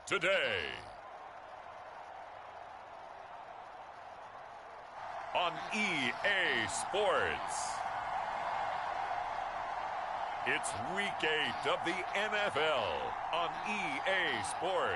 today. On EA Sports. It's Week 8 of the NFL on EA Sports.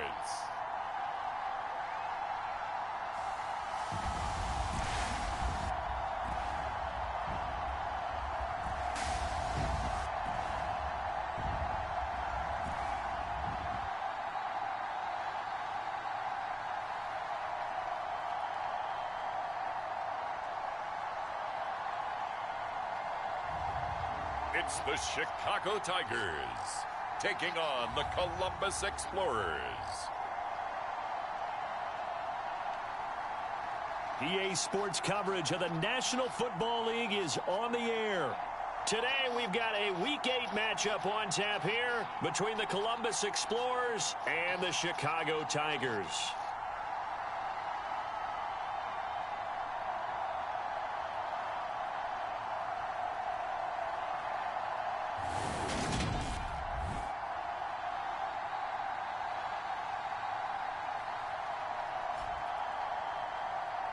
It's the Chicago Tigers taking on the Columbus Explorers. EA Sports coverage of the National Football League is on the air. Today we've got a Week 8 matchup on tap here between the Columbus Explorers and the Chicago Tigers.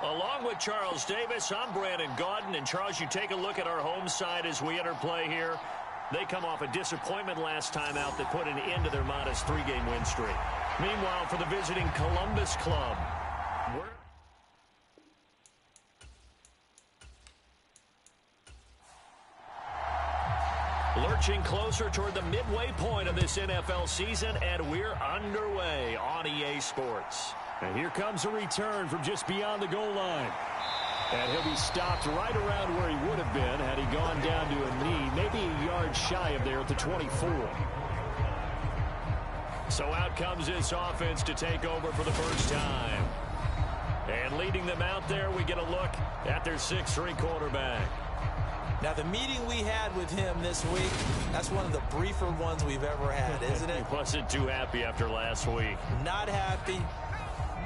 Along with Charles Davis, I'm Brandon Gaudin. And Charles, you take a look at our home side as we enter play here. They come off a disappointment last time out that put an end to their modest 3-game win streak. Meanwhile, for the visiting Columbus club, lurching closer toward the midway point of this NFL season, and we're underway on EA Sports. And here comes a return from just beyond the goal line. And he'll be stopped right around where he would have been had he gone down to a knee, maybe a yard shy of there at the 24. So out comes this offense to take over for the first time. And leading them out there, we get a look at their 6'3" quarterback. Now, the meeting we had with him this week, that's one of the briefer ones we've ever had, isn't it? He wasn't too happy after last week. Not happy.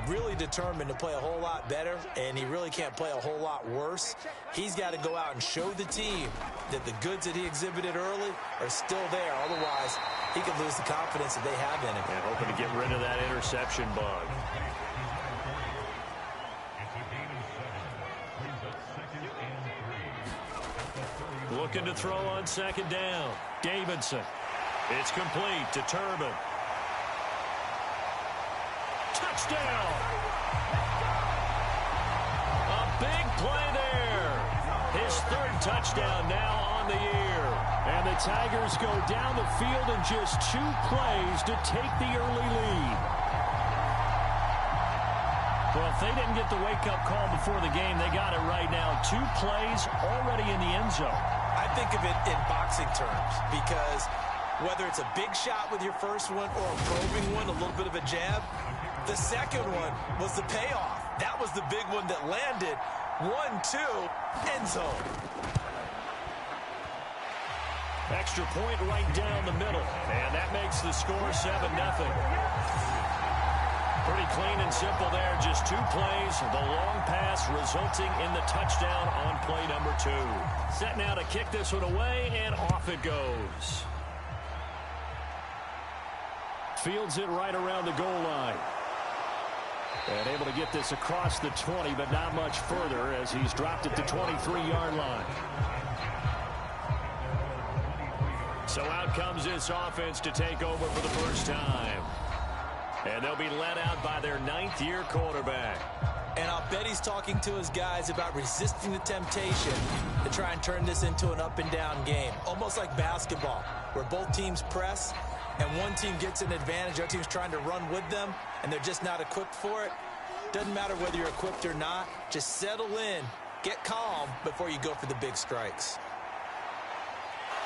Really determined to play a whole lot better, and he really can't play a whole lot worse. He's got to go out and show the team that the goods that he exhibited early are still there. Otherwise, he could lose the confidence that they have in him. And hoping to get rid of that interception bug. Looking to throw on second down. Davidson. It's complete to Turbin. Touchdown! A big play there. His third touchdown now on the year. And the Tigers go down the field in just 2 plays to take the early lead. Well, if they didn't get the wake-up call before the game, they got it right now. 2 plays already in the end zone. I think of it in boxing terms because whether it's a big shot with your first one or a probing one, a little bit of a jab, the second one was the payoff. That was the big one that landed. 1-2, end zone. Extra point right down the middle. And that makes the score 7-0. Pretty clean and simple there. Just 2 plays. The long pass resulting in the touchdown on play number 2. Set now to kick this one away, and off it goes. Fields it right around the goal line. And able to get this across the 20, but not much further as he's dropped at the 23-yard line. So out comes this offense to take over for the first time. And they'll be led out by their 9th-year quarterback. And I'll bet he's talking to his guys about resisting the temptation to try and turn this into an up-and-down game. Almost like basketball, where both teams press, and one team gets an advantage, the other team's trying to run with them, and they're just not equipped for it. Doesn't matter whether you're equipped or not. Just settle in, get calm before you go for the big strikes.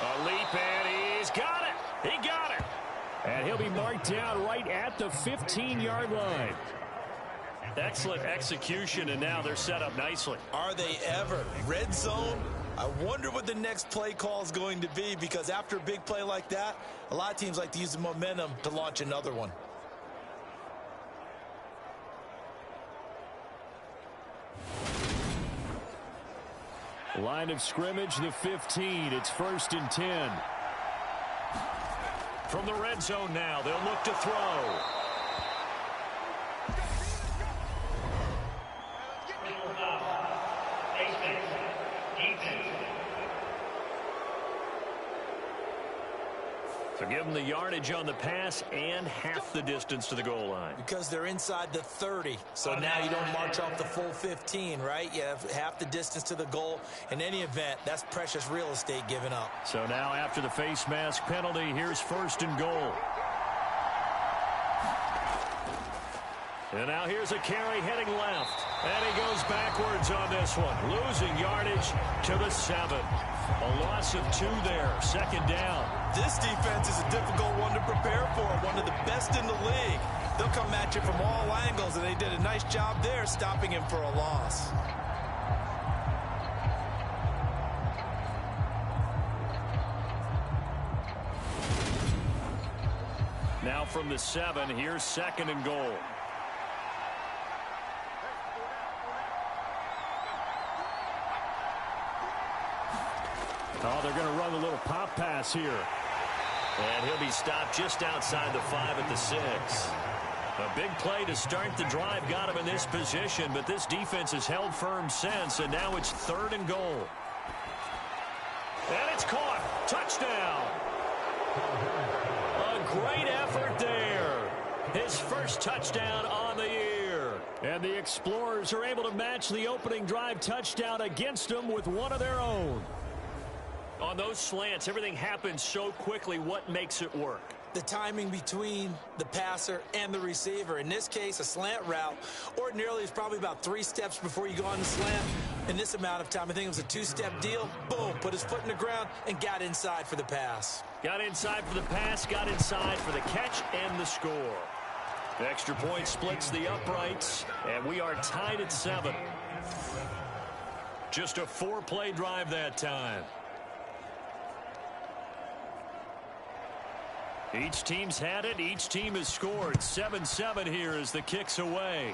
A leap, and he's got it. He got it. And he'll be marked down right at the 15-yard line. Excellent execution, and now they're set up nicely. Are they ever? Red zone? I wonder what the next play call is going to be, because after a big play like that, a lot of teams like to use the momentum to launch another one. Line of scrimmage, the 15. It's 1st and 10. From the red zone now, they'll look to throw. So give them the yardage on the pass and half the distance to the goal line. Because they're inside the 30. So now you don't march off the full 15, right? You have half the distance to the goal. In any event, that's precious real estate given up. So now after the face mask penalty, here's 1st and goal. And now here's a carry heading left. And he goes backwards on this one. Losing yardage to the 7. A loss of 2 there. 2nd down. This defense is a difficult one to prepare for. One of the best in the league. They'll come at you from all angles, and they did a nice job there stopping him for a loss. Now from the 7, here's 2nd and goal. Oh, they're going to run a little pop pass here. And he'll be stopped just outside the 5 at the 6. A big play to start the drive got him in this position, but this defense has held firm since, and now it's 3rd and goal. And it's caught. Touchdown. A great effort there. His first touchdown on the year. And the Explorers are able to match the opening drive touchdown against them with one of their own. On those slants, everything happens so quickly. What makes it work? The timing between the passer and the receiver. In this case, a slant route ordinarily is probably about 3 steps before you go on the slant. In this amount of time, I think it was a 2-step deal. Boom, put his foot in the ground and got inside for the pass. Got inside for the pass, got inside for the catch and the score. The extra point splits the uprights, and we are tied at 7. Just a 4-play drive that time. Each team's had it. Each team has scored. 7-7 here as the kick's away.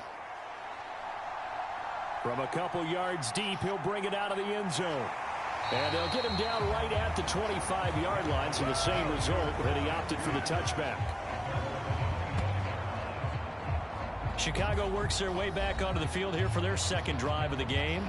From a couple yards deep, he'll bring it out of the end zone. And they'll get him down right at the 25-yard line, so the same result that he opted for the touchback. Chicago works their way back onto the field here for their 2nd drive of the game.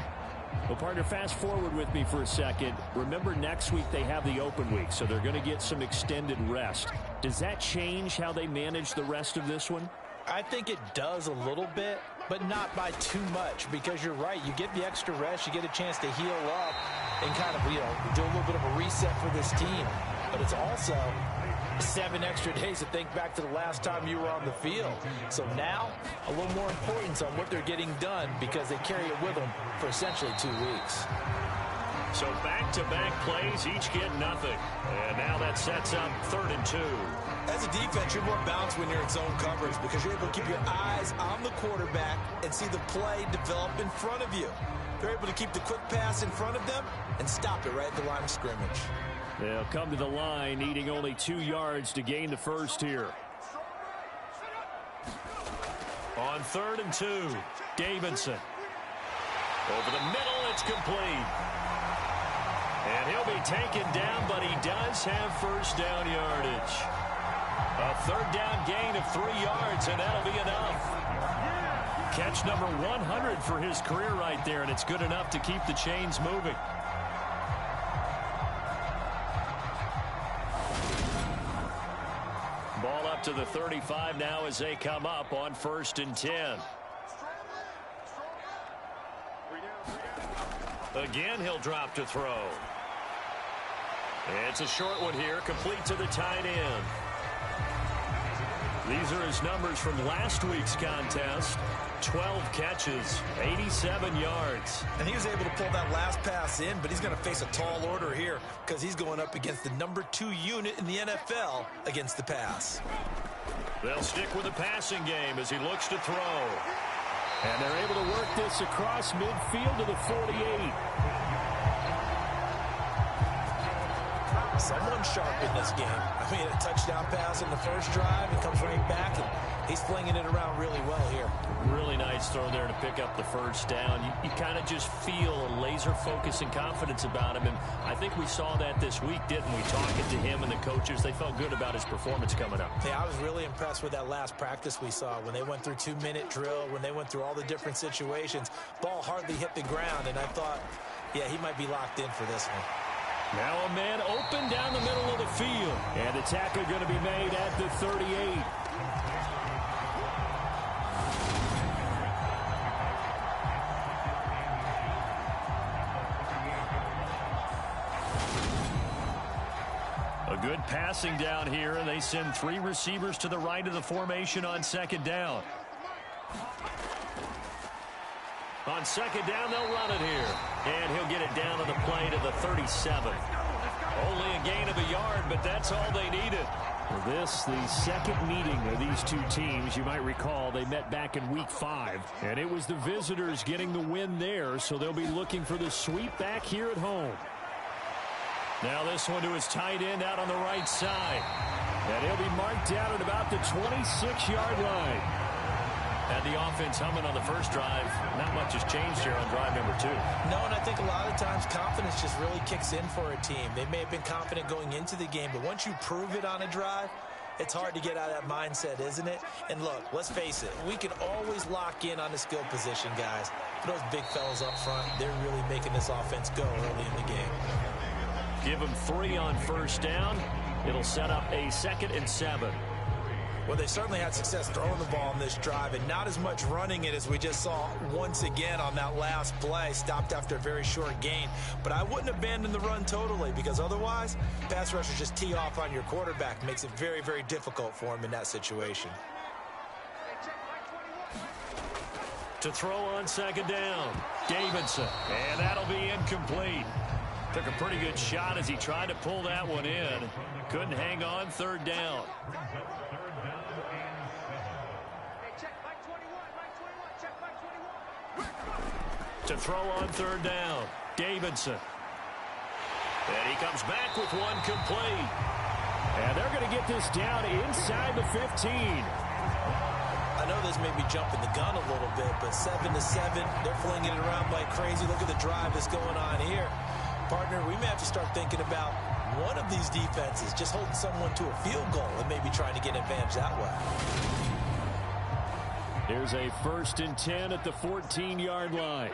Well, partner, fast forward with me for a second. Remember, next week they have the open week, so they're going to get some extended rest. Does that change how they manage the rest of this one? I think it does a little bit, but not by too much, because you're right. You get the extra rest, you get a chance to heal up and kind of, do a little bit of a reset for this team. But it's also 7 extra days to think back to the last time you were on the field. So now, a little more importance on what they're getting done because they carry it with them for essentially 2 weeks. So back-to-back plays, each get nothing. And now that sets up 3rd and 2. As a defense, you're more balanced when you're in zone coverage because you're able to keep your eyes on the quarterback and see the play develop in front of you. They're able to keep the quick pass in front of them and stop it right at the line of scrimmage. They'll come to the line, needing only 2 yards to gain the first here. On 3rd and 2, Davidson. Over the middle, it's complete. And he'll be taken down, but he does have first down yardage. A 3rd down gain of 3 yards, and that'll be enough. Catch number 100 for his career right there, and it's good enough to keep the chains moving. Ball up to the 35 now as they come up on 1st and 10. Again, he'll drop to throw. It's a short one here, complete to the tight end. These are his numbers from last week's contest. 12 catches, 87 yards. And he was able to pull that last pass in, but he's going to face a tall order here because he's going up against the number 2 unit in the NFL against the pass. They'll stick with the passing game as he looks to throw. And they're able to work this across midfield to the 48. Someone sharp in this game. I mean, a touchdown pass in the first drive. It comes right back, and he's flinging it around really well here. Really nice throw there to pick up the first down. You kind of just feel a laser focus and confidence about him, and I think we saw that this week, didn't we? Talking to him and the coaches, they felt good about his performance coming up. Yeah, I was really impressed with that last practice we saw when they went through 2-minute drill, when they went through all the different situations. Ball hardly hit the ground, and I thought, yeah, he might be locked in for this one. Now a man open down the middle of the field. And the tackle going to be made at the 38. A good passing down here, and they send 3 receivers to the right of the formation on second down. On second down, they'll run it here. And he'll get it down to the play to the 37. Only a gain of a yard, but that's all they needed. Well, this, the second meeting of these two teams. You might recall they met back in week 5. And it was the visitors getting the win there, so they'll be looking for the sweep back here at home. Now this one to his tight end out on the right side. And he'll be marked down at about the 26-yard line. Had the offense humming on the first drive. Not much has changed here on drive number 2. No, and I think a lot of times confidence just really kicks in for a team. They may have been confident going into the game, but once you prove it on a drive, it's hard to get out of that mindset, isn't it? And look, let's face it, we can always lock in on the skill position, guys. For those big fellas up front, they're really making this offense go early in the game. Give him 3 on first down. It'll set up a 2nd and 7. Well, they certainly had success throwing the ball on this drive, and not as much running it as we just saw once again on that last play. Stopped after a very short gain. But I wouldn't abandon the run totally, because otherwise, pass rushers just tee off on your quarterback. Makes it very, very difficult for him in that situation. To throw on second down, Davidson. And that'll be incomplete. Took a pretty good shot as he tried to pull that one in. Couldn't hang on, third down. To throw on third down, Davidson. And he comes back with one complete. And they're going to get this down inside the 15. I know this may be jumping the gun a little bit, but 7-7, they're flinging it around like crazy. Look at the drive that's going on here. Partner, we may have to start thinking about one of these defenses just holding someone to a field goal and maybe trying to get an advantage that way. Here's a 1st and 10 at the 14-yard line.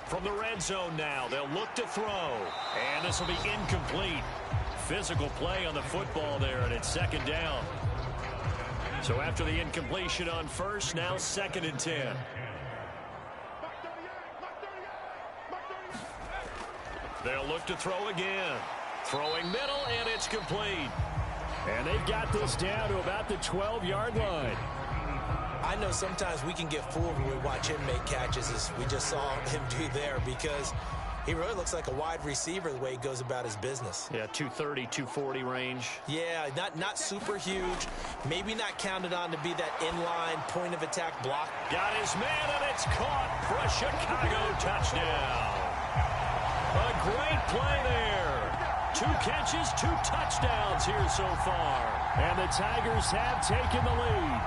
From the red zone now, they'll look to throw. And this will be incomplete. Physical play on the football there, and it's 2nd down. So after the incompletion on first, now 2nd and 10. They'll look to throw again. Throwing middle, and it's complete. And they've got this down to about the 12-yard line. I know sometimes we can get fooled when we watch him make catches, as we just saw him do there, because he really looks like a wide receiver the way he goes about his business. Yeah, 230, 240 range. Yeah, not super huge. Maybe not counted on to be that inline point-of-attack block. Got his man, and it's caught for a Chicago touchdown. A great play there. 2 catches, 2 touchdowns here so far. And the Tigers have taken the lead.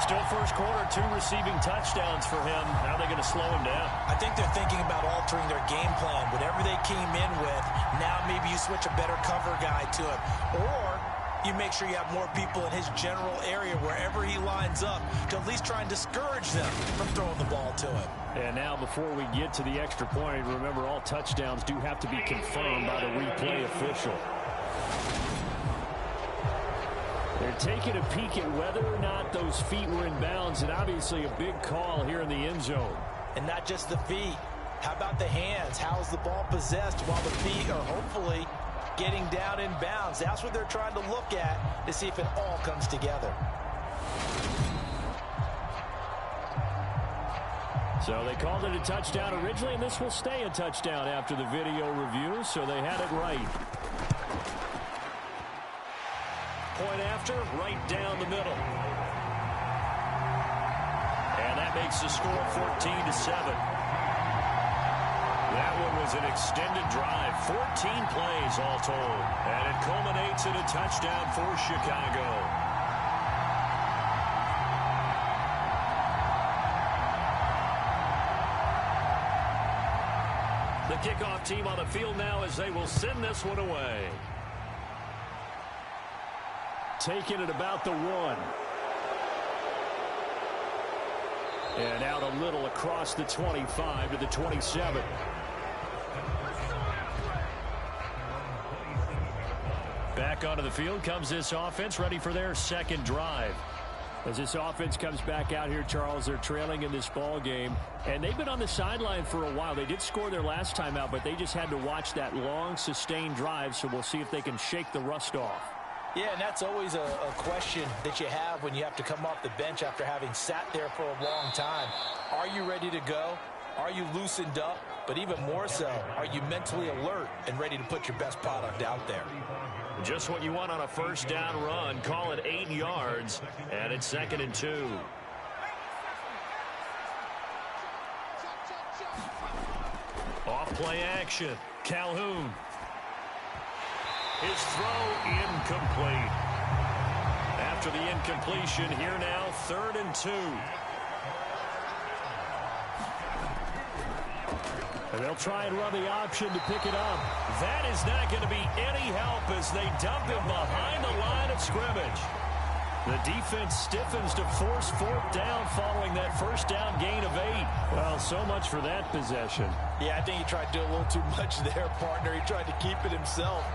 Still first quarter, 2 receiving touchdowns for him. How are they going to slow him down? I think they're thinking about altering their game plan. Whatever they came in with, now maybe you switch a better cover guy to him. Or you make sure you have more people in his general area wherever he lines up to at least try and discourage them from throwing the ball to him. And now before we get to the extra point, remember all touchdowns do have to be confirmed by the replay official. They're taking a peek at whether or not those feet were in bounds, and obviously a big call here in the end zone. And not just the feet. How about the hands? How's the ball possessed while the feet are hopefully getting down in bounds? That's what they're trying to look at to see if it all comes together. So they called it a touchdown originally, and this will stay a touchdown after the video review, so they had it right. Point after, right down the middle. And that makes the score 14-7. That one was an extended drive, 14 plays all told. And it culminates in a touchdown for Chicago. The kickoff team on the field now as they will send this one away. Taking it about the 1. And out a little across the 25 to the 27. Back onto the field comes this offense, ready for their second drive. As this offense comes back out here, Charles, they're trailing in this ball game, and they've been on the sideline for a while. They did score their last time out, but they just had to watch that long, sustained drive, so we'll see if they can shake the rust off. Yeah, and that's always a question that you have when you have to come off the bench after having sat there for a long time. Are you ready to go? Are you loosened up? But even more so, are you mentally alert and ready to put your best product out there? Just what you want on a first down run. Call it 8 yards, and it's 2nd and 2. Off play action. Calhoun. His throw incomplete. After the incompletion, here now 3rd and 2. And they'll try and run the option to pick it up. That is not going to be any help as they dump him behind the line of scrimmage. The defense stiffens to force 4th down following that first down gain of 8. Well, so much for that possession. Yeah, I think he tried to do a little too much there, partner. He tried to keep it himself.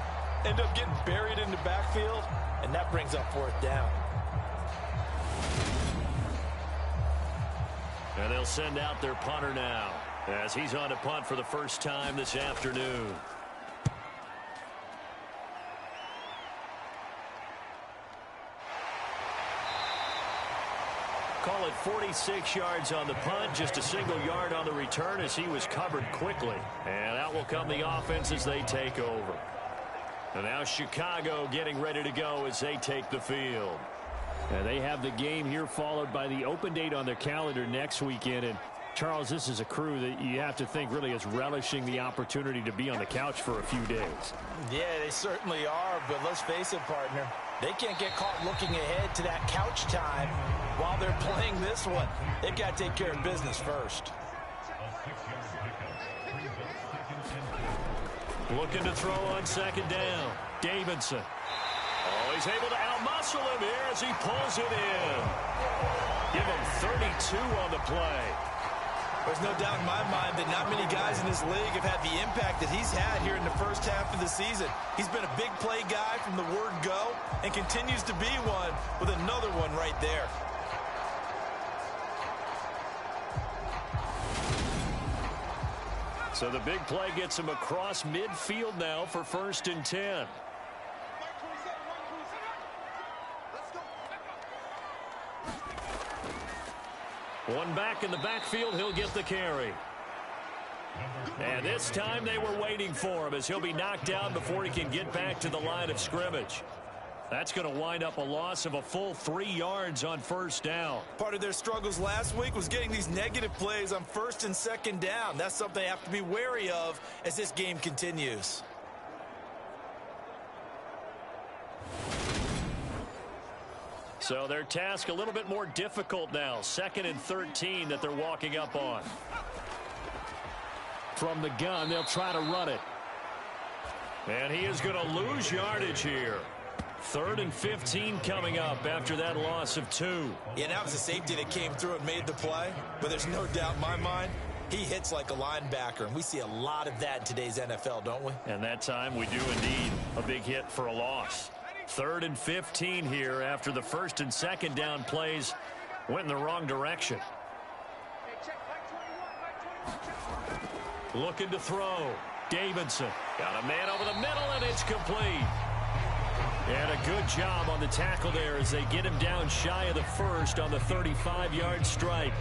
Ended up getting buried in the backfield, and that brings up 4th down. And they'll send out their punter now, as he's on to punt for the first time this afternoon. Call it 46 yards on the punt, just a single yard on the return as he was covered quickly. And out will come the offense as they take over. And now Chicago getting ready to go as they take the field. And they have the game here followed by the open date on their calendar next weekend. And Charles, this is a crew that you have to think really is relishing the opportunity to be on the couch for a few days. Yeah, they certainly are, but let's face it, partner. They can't get caught looking ahead to that couch time while they're playing this one. They've got to take care of business first. Looking to throw on 2nd down. Davidson. Oh, he's able to outmuscle him here as he pulls it in. Give him 32 on the play. There's no doubt in my mind that not many guys in this league have had the impact that he's had here in the first half of the season. He's been a big play guy from the word go and continues to be one with another one right there. So the big play gets him across midfield now for 1st and 10. One back in the backfield, he'll get the carry. And this time they were waiting for him as he'll be knocked down before he can get back to the line of scrimmage. That's going to wind up a loss of a full 3 yards on 1st down. Part of their struggles last week was getting these negative plays on 1st and 2nd down. That's something they have to be wary of as this game continues. So their task a little bit more difficult now. 2nd and 13 that they're walking up on. From the gun, they'll try to run it. And he is going to lose yardage here. 3rd and 15 coming up after that loss of 2. Yeah, that was a safety that came through and made the play. But there's no doubt in my mind, he hits like a linebacker. And we see a lot of that in today's NFL, don't we? And that time we do indeed a big hit for a loss. 3rd and 15 here after the 1st and 2nd down plays went in the wrong direction. Looking to throw. Davidson. Got a man over the middle, and it's complete. And a good job on the tackle there as they get him down shy of the 1st on the 35-yard strike.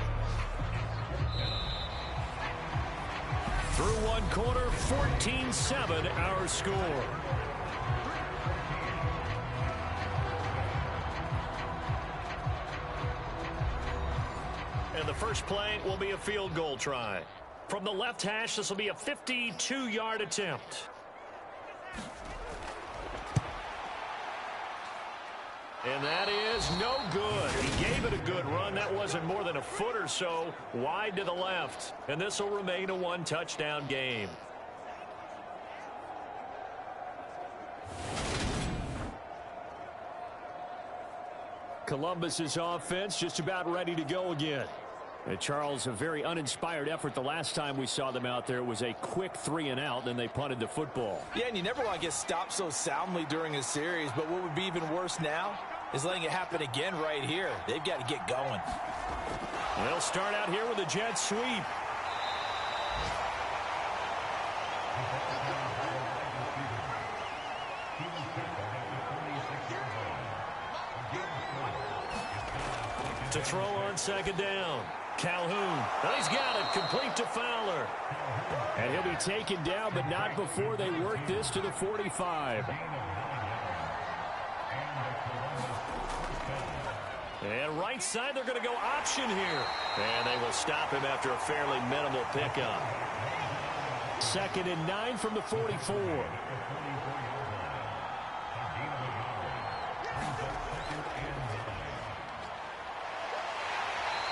Through one quarter, 14-7 our score. And the first play will be a field goal try. From the left hash, this will be a 52-yard attempt. And that is no good. He gave it a good run. That wasn't more than a foot or so wide to the left. And this will remain a one-touchdown game. Columbus's offense just about ready to go again. Charles, a very uninspired effort the last time we saw them out there. It was a quick 3-and-out, then they punted the football. Yeah, and you never want to get stopped so soundly during a series, but what would be even worse now is letting it happen again right here. They've got to get going. They'll start out here with a jet sweep. To throw on second down. Calhoun. Well, he's got it. Complete to Fowler. And he'll be taken down, but not before they work this to the 45. And right side, they're going to go option here. And they will stop him after a fairly minimal pickup. 2nd and 9 from the 44.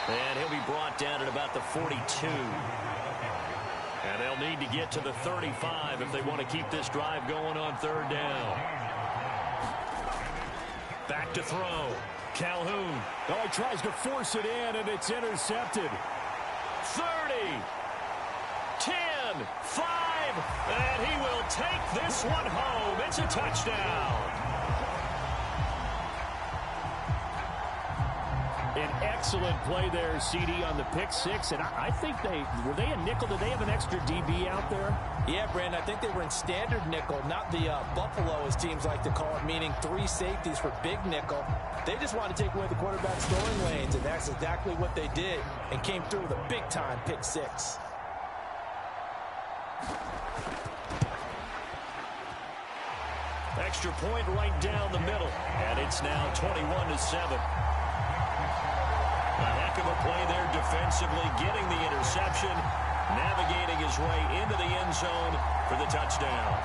And he'll be brought down at about the 42. And they'll need to get to the 35 if they want to keep this drive going on 3rd down. Back to throw. Calhoun. Oh, he tries to force it in, and it's intercepted. 30. 10. 5. And he will take this one home. It's a touchdown. An excellent play there, CD, on the pick 6. And I think were they a nickel? Did they have an extra DB out there? Yeah, Brandon, I think they were in standard nickel, not the Buffalo, as teams like to call it, meaning 3 safeties for big nickel. They just wanted to take away the quarterback's throwing lanes, and that's exactly what they did, and came through with a big-time pick 6. Extra point right down the middle, and it's now 21-7. A heck of a play there defensively, getting the interception, navigating his way into the end zone for the touchdown.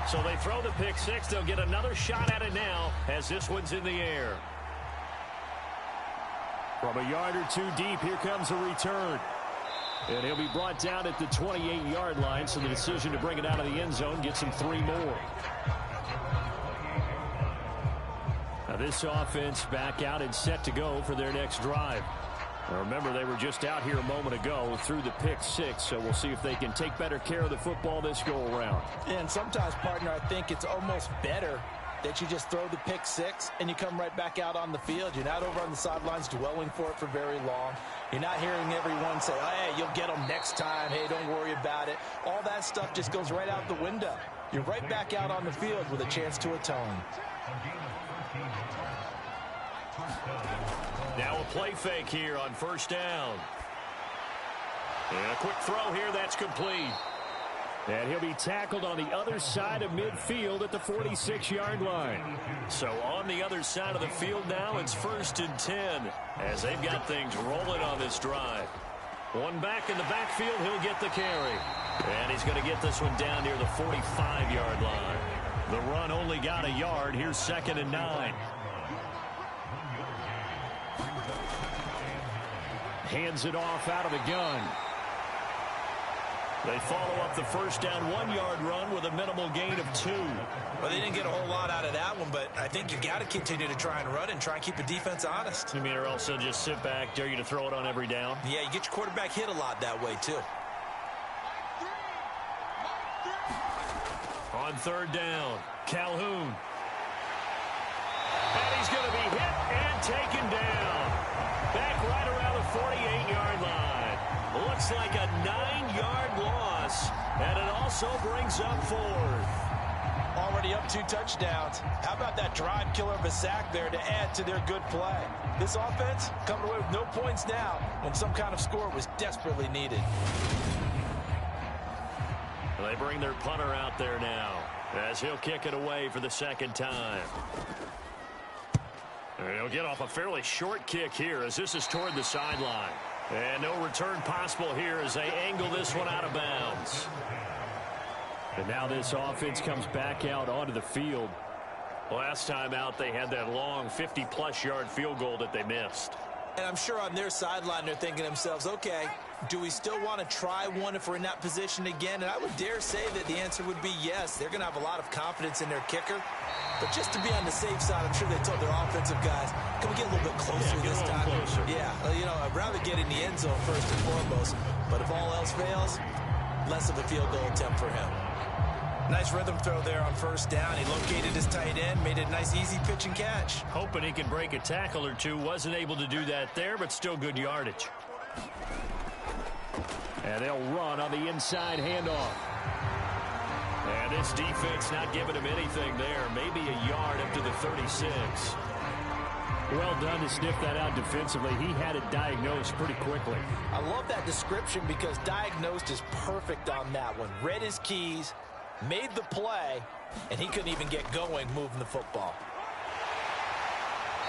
So they throw the pick 6. They'll get another shot at it now as this one's in the air. From a yard or 2 deep, here comes a return. And he'll be brought down at the 28-yard line, so the decision to bring it out of the end zone gets him 3 more. Now this offense back out and set to go for their next drive. Now remember, they were just out here a moment ago through the pick 6, so we'll see if they can take better care of the football this go-around. And sometimes, partner, I think it's almost better that you just throw the pick 6 and you come right back out on the field. You're not over on the sidelines dwelling for it for very long. You're not hearing everyone say, oh, hey, you'll get them next time. Hey, don't worry about it. All that stuff just goes right out the window. You're right back out on the field with a chance to atone. Now a play fake here on 1st down. And a quick throw here, that's complete. And he'll be tackled on the other side of midfield at the 46-yard line. So on the other side of the field now, it's 1st and 10 as they've got things rolling on this drive. One back in the backfield, he'll get the carry. And he's going to get this one down near the 45-yard line. The run only got a yard. Here's 2nd and 9. Hands it off out of the gun. They follow up the 1st down 1-yard run with a minimal gain of 2. Well, they didn't get a whole lot out of that one, but I think you got to continue to try and run and try and keep the defense honest. You mean, or else they'll just sit back, dare you to throw it on every down? Yeah, you get your quarterback hit a lot that way, too. On 3rd down, Calhoun. And he's going to be hit and taken down. Back right around the 48-yard line. Looks like a 9-yard loss. And it also brings up 4th. Already up 2 touchdowns. How about that drive killer of a sack there to add to their good play? This offense coming away with no points now when some kind of score was desperately needed. They bring their punter out there now as he'll kick it away for the 2nd time. And he'll get off a fairly short kick here as this is toward the sideline. And no return possible here as they angle this one out of bounds. And now this offense comes back out onto the field. Last time out, they had that long 50-plus yard field goal that they missed. And I'm sure on their sideline they're thinking to themselves, okay, do we still want to try one if we're in that position again? And I would dare say that the answer would be yes. They're going to have a lot of confidence in their kicker. But just to be on the safe side, I'm sure they told their offensive guys, can we get a little bit closer this time? Yeah, you know, I'd rather get in the end zone first and foremost, but if all else fails, less of a field goal attempt for him. Nice rhythm throw there on first down. He located his tight end, made it a nice easy pitch and catch. Hoping he can break a tackle or two. Wasn't able to do that there, but still good yardage. And they'll run on the inside handoff. And this defense not giving him anything there. Maybe a yard up to the 36. Well done to sniff that out defensively. He had it diagnosed pretty quickly. I love that description because diagnosed is perfect on that one. Read his keys, made the play, and he couldn't even get going moving the football.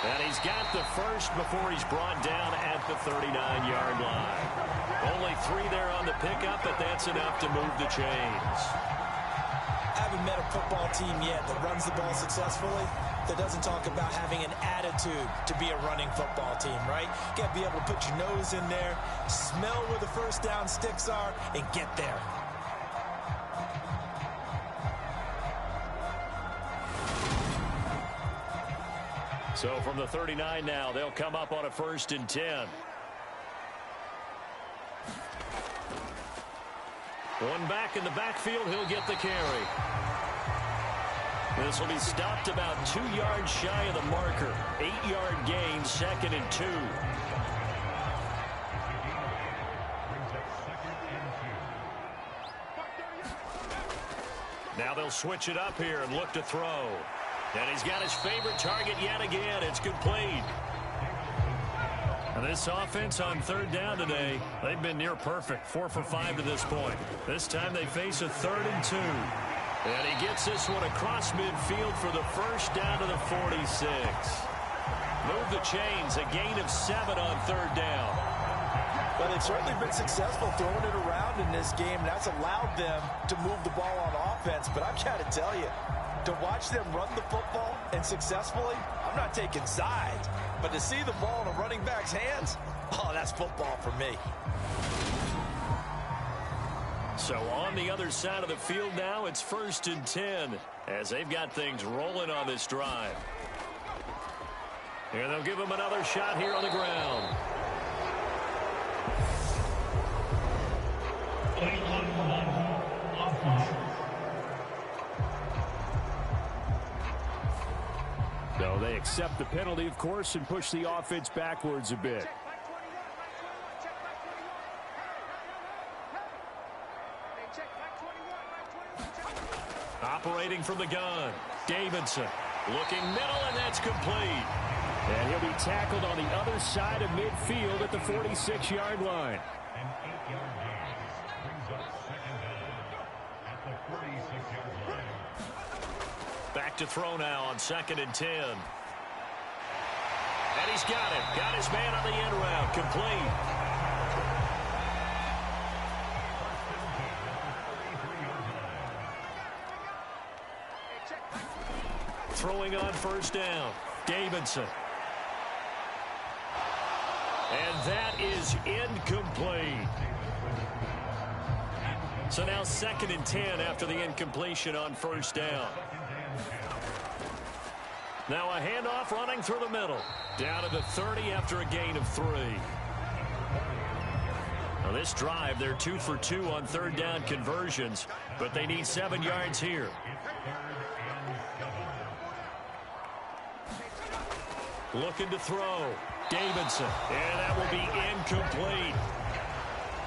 And he's got the first before he's brought down at the 39-yard line. Only 3 there on the pickup, but that's enough to move the chains. I haven't met a football team yet that runs the ball successfully that doesn't talk about having an attitude to be a running football team, right? You got to be able to put your nose in there, smell where the first down sticks are, and get there. So from the 39 now, they'll come up on a 1st and 10. One back in the backfield, he'll get the carry. This will be stopped about 2 yards shy of the marker. 8-yard gain, 2nd and 2. Now they'll switch it up here and look to throw. And he's got his favorite target yet again. It's complete. And this offense on 3rd down today, they've been near perfect. 4 for 5 to this point. This time they face a 3rd and 2. And he gets this one across midfield for the first down to the 46. Move the chains, a gain of 7 on 3rd down. But they've certainly been successful throwing it around in this game. That's allowed them to move the ball on offense. But I've got to tell you, to watch them run the football and successfully, I'm not taking sides. But to see the ball in a running back's hands, oh, that's football for me. So on the other side of the field now, it's 1st and 10 as they've got things rolling on this drive. And they'll give him another shot here on the ground. So they accept the penalty, of course, and push the offense backwards a bit. Operating from the gun, Davidson looking middle, and that's complete. And he'll be tackled on the other side of midfield at the 46-yard line. An 8-yard gain brings up 2nd down at the 46-yard line. Back to throw now on 2nd and 10. And he's got it. Got his man on the end route. Complete. Throwing on 1st down. Davidson. And that is incomplete. So now 2nd and 10 after the incompletion on 1st down. Now a handoff running through the middle. Down to the 30 after a gain of 3. Now this drive, they're 2 for 2 on 3rd down conversions, but they need 7 yards here. Looking to throw. Davidson. And that will be incomplete.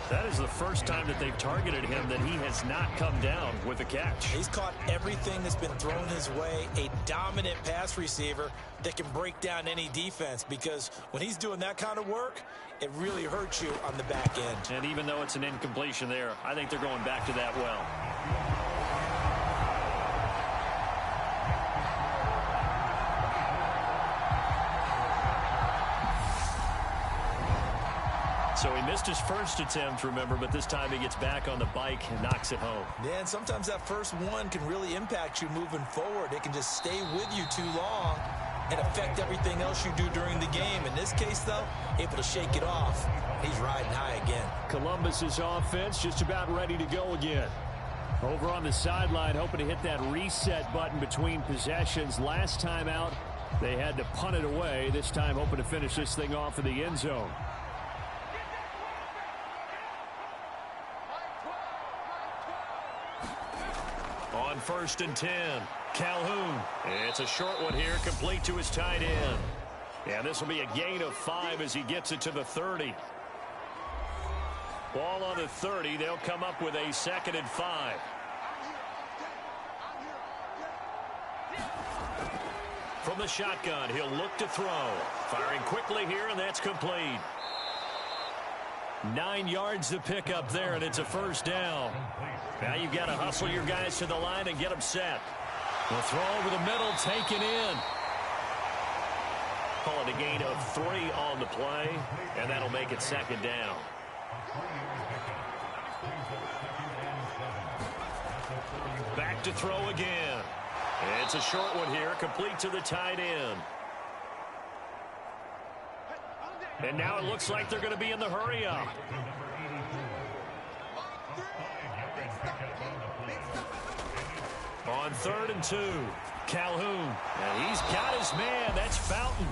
That is the first time that they've targeted him that he has not come down with a catch. He's caught everything that's been thrown his way. A dominant pass receiver that can break down any defense, because when he's doing that kind of work, it really hurts you on the back end. And even though it's an incompletion there, I think they're going back to that well. So he missed his first attempt, remember, but this time he gets back on the bike and knocks it home. Yeah, and sometimes that first one can really impact you moving forward. It can just stay with you too long and affect everything else you do during the game. In this case, though, able to shake it off. He's riding high again. Columbus's offense just about ready to go again. Over on the sideline, hoping to hit that reset button between possessions. Last time out, They had to punt it away, this time hoping to finish this thing off in the end zone. On 1st and 10, Calhoun. It's a short one here, complete to his tight end. And this will be a gain of 5 as he gets it to the 30. Ball on the 30. They'll come up with a 2nd and 5. From the shotgun, he'll look to throw. Firing quickly here, and that's complete. 9 yards to pick up there, and it's a first down. Now you've got to hustle your guys to the line and get them set. The throw over the middle, taken in. Call it a gain of 3 on the play, and that'll make it 2nd down. Back to throw again. It's a short one here, complete to the tight end. And now it looks like they're going to be in the hurry-up. On 3rd and 2, Calhoun. And he's got his man. That's Fountain.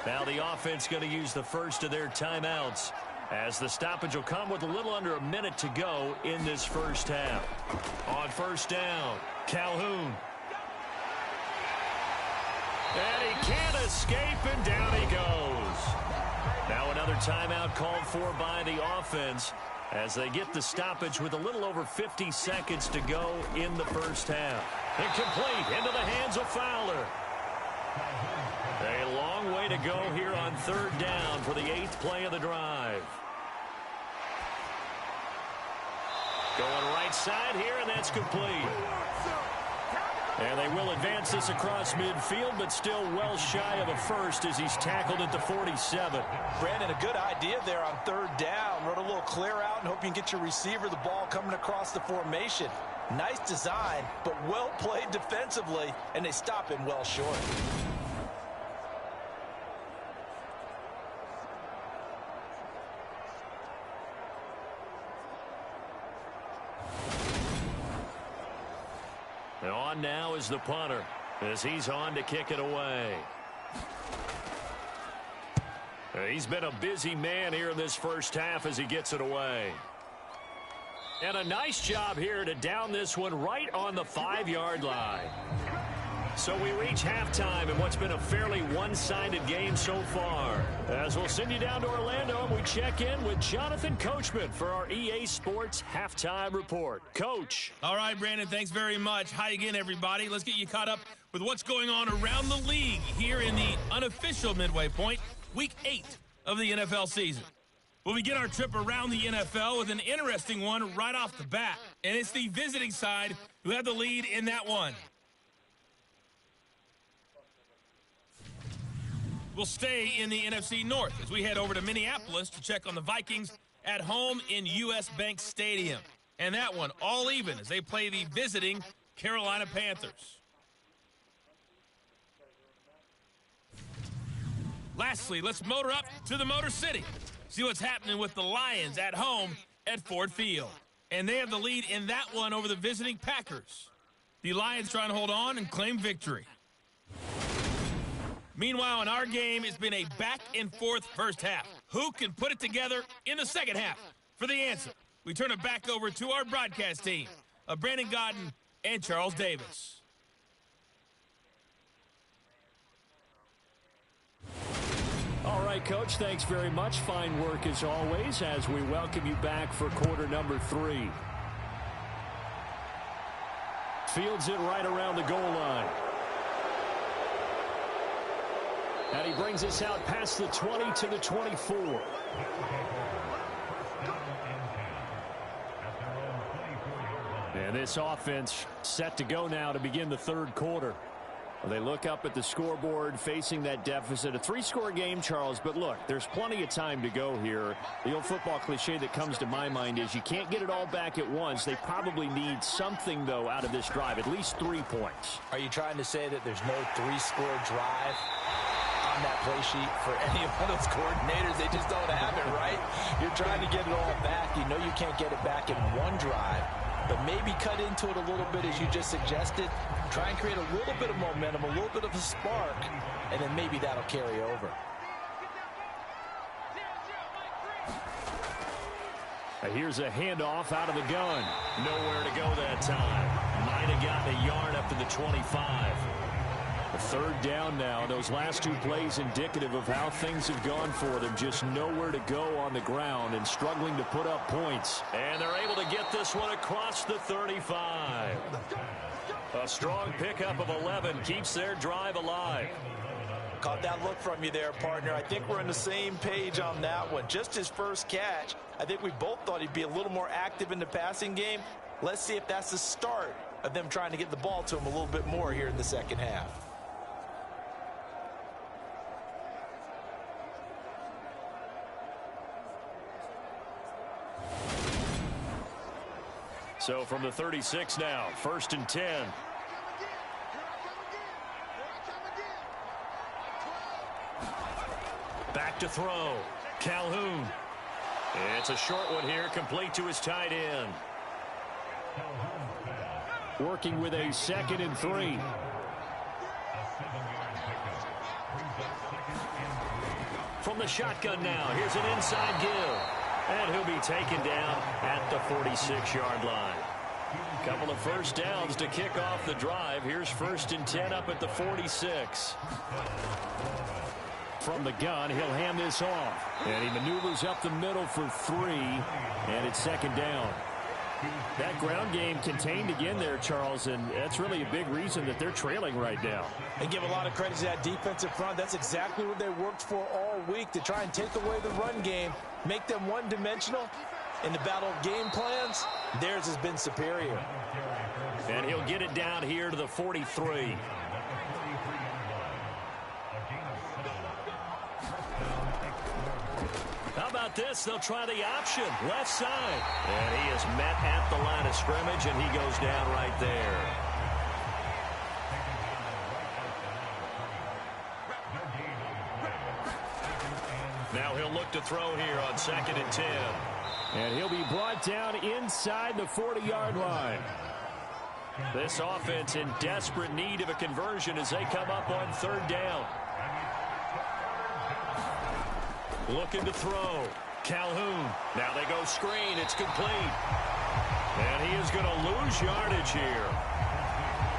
Now the offense going to use the first of their timeouts, as the stoppage will come with a little under a minute to go in this first half. On 1st down, Calhoun. And he can't escape, and down he goes. Now another timeout called for by the offense as they get the stoppage with a little over 50 seconds to go in the first half. Incomplete, into the hands of Fowler. A long way to go here on 3rd down for the 8th play of the drive. Going right side here, and that's complete. And they will advance this across midfield, but still well shy of a first as he's tackled at the 47. Brandon, a good idea there on 3rd down. Run a little clear out and hope you can get your receiver the ball coming across the formation. Nice design, but well played defensively, and they stop him well short. And on now is the punter as he's on to kick it away. He's been a busy man here in this first half as he gets it away. And a nice job here to down this one right on the 5-yard line. So we reach halftime in what's been a fairly one-sided game so far. As we'll send you down to Orlando, and we check in with Jonathan Coachman for our EA Sports Halftime Report. Coach. All right, Brandon, thanks very much. Hi again, everybody. Let's get you caught up with what's going on around the league here in the unofficial midway point, Week 8 of the NFL season. We'll begin our trip around the NFL with an interesting one right off the bat, and it's the visiting side who have the lead in that one. We'll stay in the NFC North as we head over to Minneapolis to check on the Vikings at home in U.S. Bank Stadium. And that one all even as they play the visiting Carolina Panthers. Lastly, let's motor up to the Motor City. See what's happening with the Lions at home at Ford Field. And they have the lead in that one over the visiting Packers. The Lions trying to hold on and claim victory. Meanwhile, in our game, it's been a back-and-forth first half. Who can put it together in the second half? For the answer, we turn it back over to our broadcast team of Brandon Godden and Charles Davis. All right, Coach, thanks very much. Fine work as always as we welcome you back for quarter number 3. Fields it right around the goal line. And he brings us out past the 20 to the 24. And this offense set to go now to begin the 3rd quarter. They look up at the scoreboard facing that deficit. A 3-score game, Charles, but look, there's plenty of time to go here. The old football cliche that comes to my mind is you can't get it all back at once. They probably need something, though, out of this drive, at least 3 points. Are you trying to say that there's no 3-score drive on that play sheet for any of those coordinators? They just don't have it, right? You're trying to get it all back. You know you can't get it back in one drive. but maybe cut into it a little bit as you just suggested. Try and create a little bit of momentum, a little bit of a spark, and then maybe that'll carry over. Here's a handoff out of the gun. Nowhere to go that time. Might have gotten a yard up to the 25. A third down now. Those last two plays indicative of how things have gone for them. Just nowhere to go on the ground and struggling to put up points. And they're able to get this one across the 35. A strong pickup of 11 keeps their drive alive. Caught that look from you there, partner. I think we're on the same page on that one. Just his first catch. I think we both thought he'd be a little more active in the passing game. Let's see if that's the start of them trying to get the ball to him a little bit more here in the second half. So from the 36 now, 1st and 10. Back to throw. Calhoun. It's a short one here, complete to his tight end. Working with a 2nd and 3. From the shotgun now, here's an inside give. And he'll be taken down at the 46-yard line. Couple of first downs to kick off the drive. Here's 1st and 10 up at the 46. From the gun, he'll hand this off. And he maneuvers up the middle for 3. And it's 2nd down. That ground game contained again there, Charles, and that's really a big reason that they're trailing right now. They give a lot of credit to that defensive front. That's exactly what they worked for all week, to try and take away the run game, make them one-dimensional. In the battle of game plans, theirs has been superior. And he'll get it down here to the 43. How about this? They'll try the option, left side. And he is met at the line of scrimmage, and he goes down right there. Now he'll look to throw here on 2nd and 10. And he'll be brought down inside the 40-yard line. This offense in desperate need of a conversion as they come up on 3rd down. Looking to throw. Calhoun. Now they go screen. It's complete. And he is going to lose yardage here.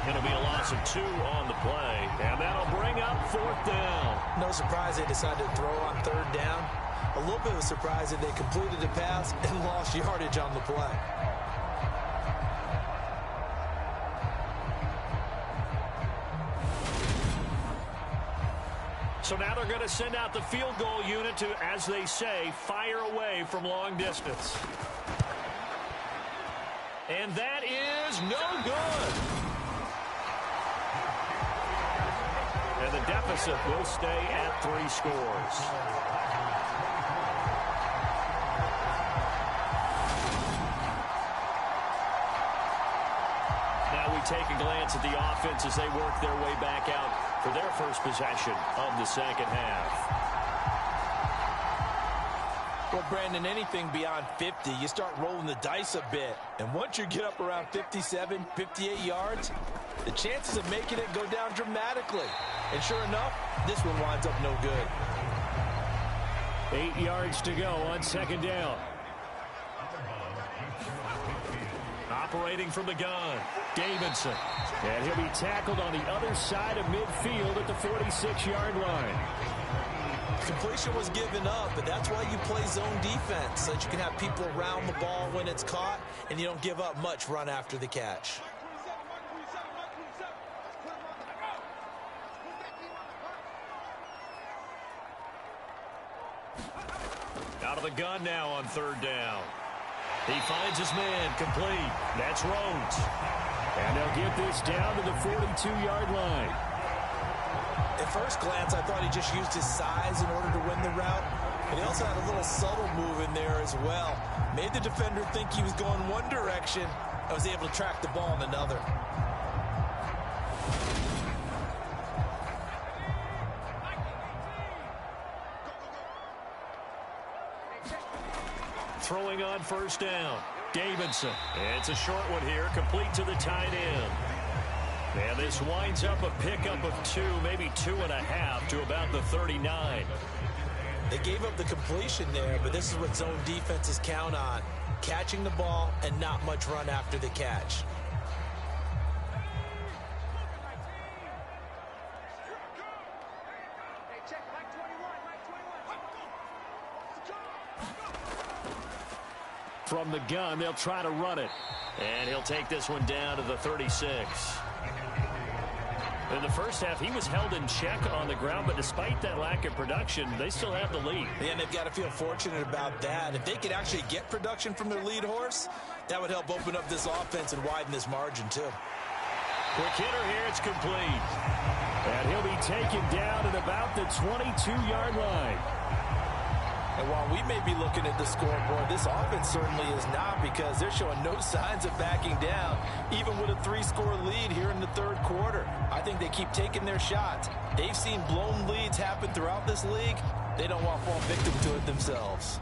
It'll be a loss of 2 on the play. And that'll bring up 4th down. No surprise they decided to throw on 3rd down. A little bit of a surprise that they completed the pass and lost yardage on the play. So now they're going to send out the field goal unit to, as they say, fire away from long distance. And that is no good. And the deficit will stay at 3 scores. Now we take a glance at the offense as they work their way back out for their first possession of the second half. Well, Brandon, anything beyond 50, you start rolling the dice a bit. And once you get up around 57, 58 yards, the chances of making it go down dramatically. And sure enough, this one winds up no good. 8 yards to go on 2nd down. Operating from the gun, Davidson. And he'll be tackled on the other side of midfield at the 46-yard line. Completion was given up, but that's why you play zone defense, so that you can have people around the ball when it's caught, and you don't give up much run after the catch. Out of the gun now on 3rd down. He finds his man, complete. That's Rhodes. And they'll get this down to the 42-yard line. At first glance, I thought he just used his size in order to win the route, but he also had a little subtle move in there as well. Made the defender think he was going one direction and was able to track the ball in another. Throwing on 1st down. Davidson. It's a short one here, complete to the tight end. And this winds up a pickup of 2, maybe 2.5 to about the 39. They gave up the completion there, but this is what zone defenses count on. Catching the ball and not much run after the catch. From the gun, they'll try to run it. And he'll take this one down to the 36. In the first half, he was held in check on the ground, but despite that lack of production, they still have the lead. And they've got to feel fortunate about that. If they could actually get production from their lead horse, that would help open up this offense and widen this margin, too. Quick hitter here, it's complete. And he'll be taken down at about the 22-yard line. And while we may be looking at the scoreboard, this offense certainly is not, because they're showing no signs of backing down, even with a 3-score lead here in the third quarter. I think they keep taking their shots. They've seen blown leads happen throughout this league. They don't want to fall victim to it themselves.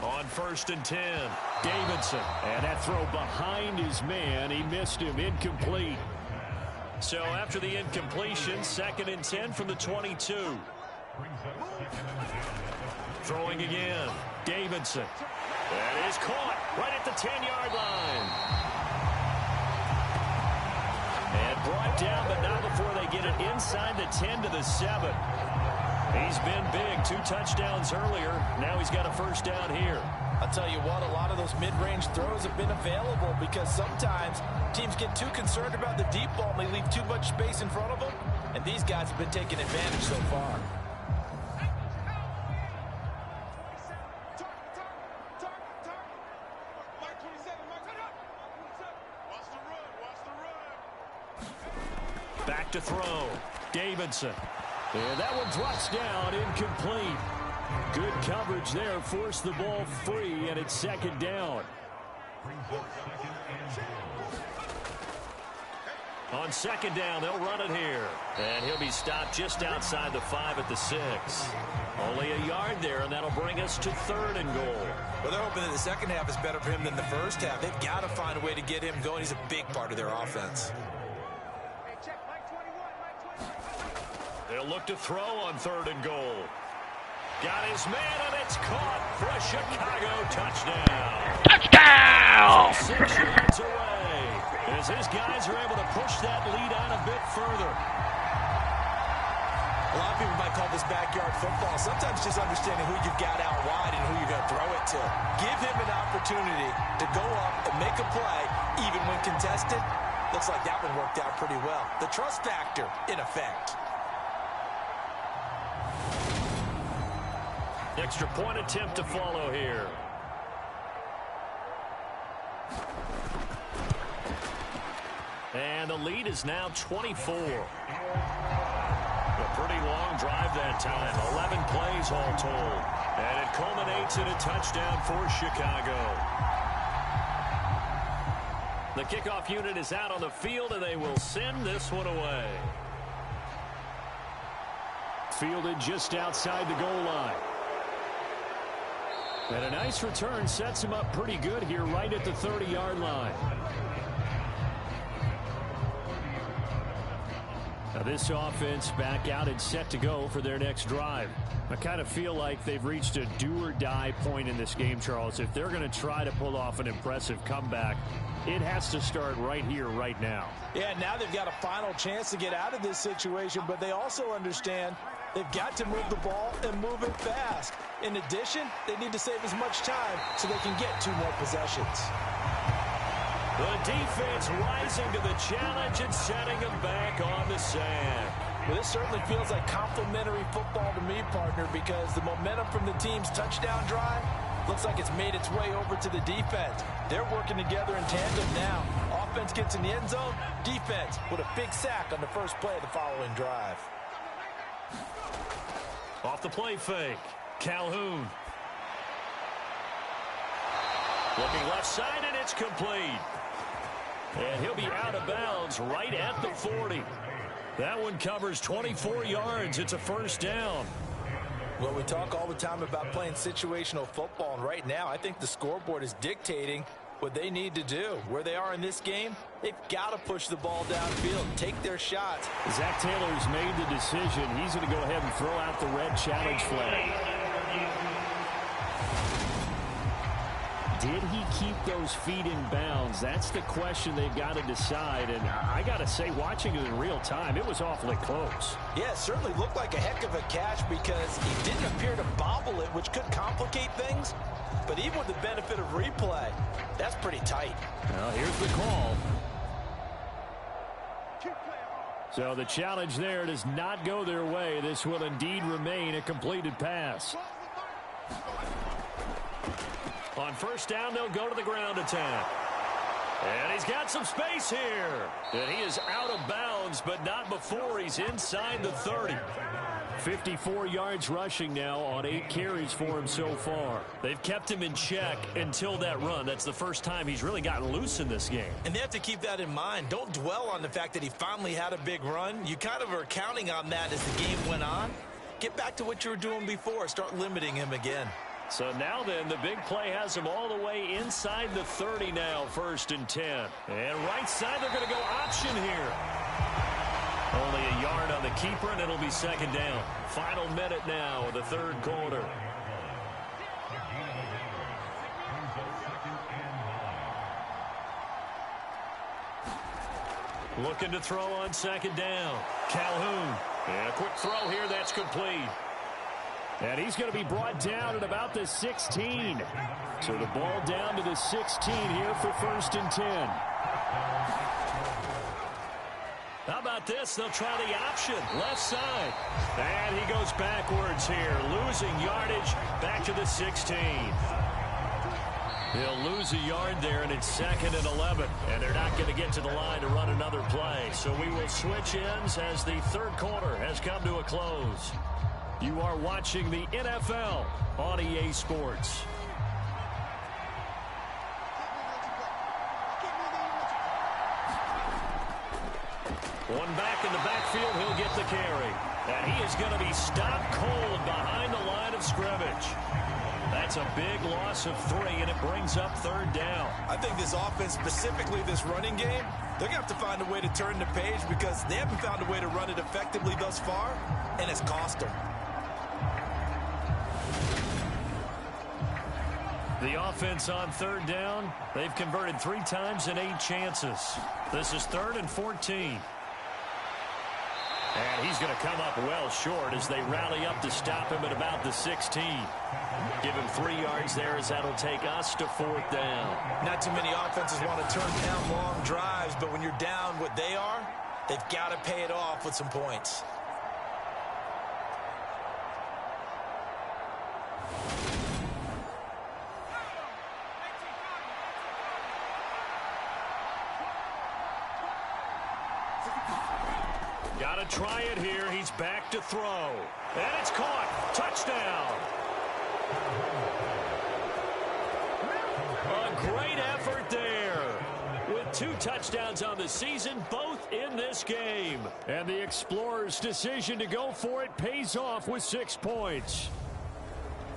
On 1st and 10, Davidson. And that throw behind his man. He missed him. Incomplete. So after the incompletion, 2nd and 10 from the 22. Throwing again. Davidson. That is caught right at the 10-yard line. And brought down, but not before they get it inside the 10 to the 7. He's been big. 2 touchdowns earlier. Now he's got a first down here. I'll tell you what, a lot of those mid-range throws have been available, because sometimes teams get too concerned about the deep ball and they leave too much space in front of them. And these guys have been taking advantage so far. Back to throw. Davidson. And that one drops down, incomplete. Good coverage there, forced the ball free, and it's 2nd down. On 2nd down, they'll run it here. And he'll be stopped just outside the 5 at the 6. Only a yard there, and that'll bring us to 3rd and goal. Well, they're hoping that the second half is better for him than the first half. They've got to find a way to get him going. He's a big part of their offense. They'll look to throw on 3rd and goal. Got his man, and it's caught for a Chicago touchdown. Touchdown! 6 yards away as his guys are able to push that lead out a bit further. A lot of people might call this backyard football. Sometimes just understanding who you've got out wide and who you're going to throw it to. Give him an opportunity to go up and make a play, even when contested. Looks like that one worked out pretty well. The trust factor in effect. Extra point attempt to follow here. And the lead is now 24. A pretty long drive that time. 11 plays all told. And it culminates in a touchdown for Chicago. The kickoff unit is out on the field, and they will send this one away. Fielded just outside the goal line. And a nice return sets him up pretty good here right at the 30-yard line. Now this offense back out and set to go for their next drive. I kind of feel like they've reached a do-or-die point in this game, Charles. If they're going to try to pull off an impressive comeback, it has to start right here, right now. Yeah, now they've got a final chance to get out of this situation, but they also understand they've got to move the ball and move it fast. In addition, they need to save as much time so they can get 2 more possessions. The defense rising to the challenge and setting them back on the sand. Well, this certainly feels like complimentary football to me, partner, because the momentum from the team's touchdown drive looks like it's made its way over to the defense. They're working together in tandem now. Offense gets in the end zone. Defense with a big sack on the first play of the following drive. Off the play fake. Calhoun. Looking left side, and it's complete. And he'll be out of bounds right at the 40. That one covers 24 yards. It's a first down. Well, we talk all the time about playing situational football, and right now I think the scoreboard is dictating what they need to do. Where they are in this game, they've got to push the ball downfield, take their shots. Zach Taylor's made the decision. He's going to go ahead and throw out the red challenge flag. Did he keep those feet in bounds? That's the question they've got to decide. And I got to say, watching it in real time, it was awfully close. Yeah, it certainly looked like a heck of a catch because he didn't appear to bobble it, which could complicate things. But even with the benefit of replay, that's pretty tight. Well, here's the call. So the challenge there does not go their way. This will indeed remain a completed pass. On first down, they'll go to the ground attack. And he's got some space here. And he is out of bounds, but not before he's inside the 30. 54 yards rushing now on 8 carries for him so far. They've kept him in check until that run. That's the first time he's really gotten loose in this game. And they have to keep that in mind. Don't dwell on the fact that he finally had a big run. You kind of are counting on that as the game went on. Get back to what you were doing before. Start limiting him again. So now then, the big play has him all the way inside the 30 now, 1st and 10. And right side, they're going to go option here. Only a yard on the keeper, and it'll be 2nd down. Final minute now of the 3rd quarter. Looking to throw on 2nd down. Calhoun. And a quick throw here, that's complete. And he's going to be brought down at about the 16. So the ball down to the 16 here for 1st and 10. How about this? They'll try the option. Left side. And he goes backwards here. Losing yardage back to the 16. He'll lose a yard there, and it's 2nd and 11. And they're not going to get to the line to run another play. So we will switch ends as the 3rd quarter has come to a close. You are watching the NFL on EA Sports. One back in the backfield, he'll get the carry. And he is going to be stopped cold behind the line of scrimmage. That's a big loss of 3, and it brings up 3rd down. I think this offense, specifically this running game, they're going to have to find a way to turn the page because they haven't found a way to run it effectively thus far, and it's cost them. The offense on 3rd down, they've converted 3 times in 8 chances. This is 3rd and 14. And he's going to come up well short as they rally up to stop him at about the 16. Give him 3 yards there as that'll take us to 4th down. Not too many offenses want to turn down long drives, but when you're down what they are, they've got to pay it off with some points. Got to try it here. He's back to throw. And it's caught. Touchdown. A great effort there. With 2 touchdowns on the season, both in this game. And the Explorers' decision to go for it pays off with 6 points.